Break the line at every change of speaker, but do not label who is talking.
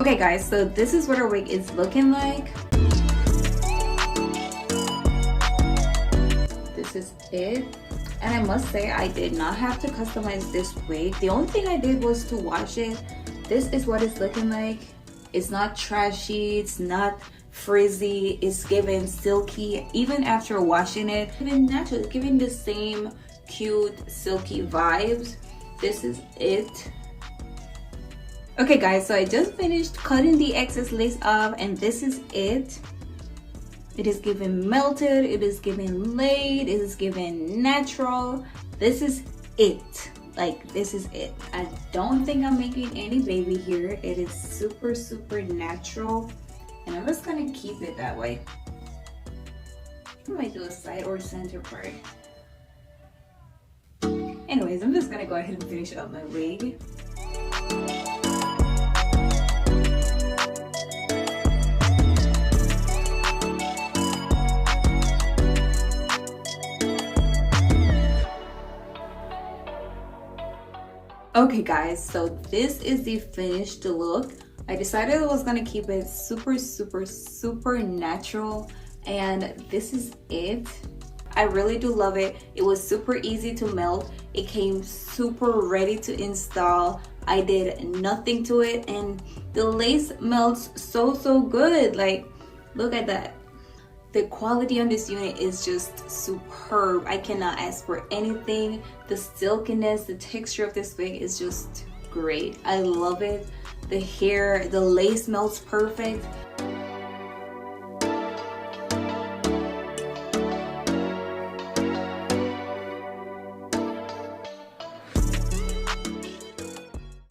Okay guys, so this is what our wig is looking like. This is it. And I must say, I did not have to customize this wig. The only thing I did was to wash it. This is what it's looking like. It's not trashy, it's not frizzy, it's giving silky. Even after washing it, even natural, it's giving the same cute silky vibes. This is it. Okay guys, so I just finished cutting the excess lace off, and this is it. It is giving melted, it is giving laid, it is giving natural. This is it. Like, this is it. I don't think I'm making any baby here. It is super, super natural. And I'm just gonna keep it that way. I might do a side or center part. Anyways, I'm just gonna go ahead and finish up my wig. Okay guys, so this is the finished look. I decided I was gonna keep it super, super, super natural, and this is it. I really do love it. It was super easy to melt. It came super ready to install. I did nothing to it, and the lace melts so, so good. Like, look at that. The quality on this unit is just superb. I cannot ask for anything. The silkiness, the texture of this wig is just great. I love it. The hair, the lace melts perfect.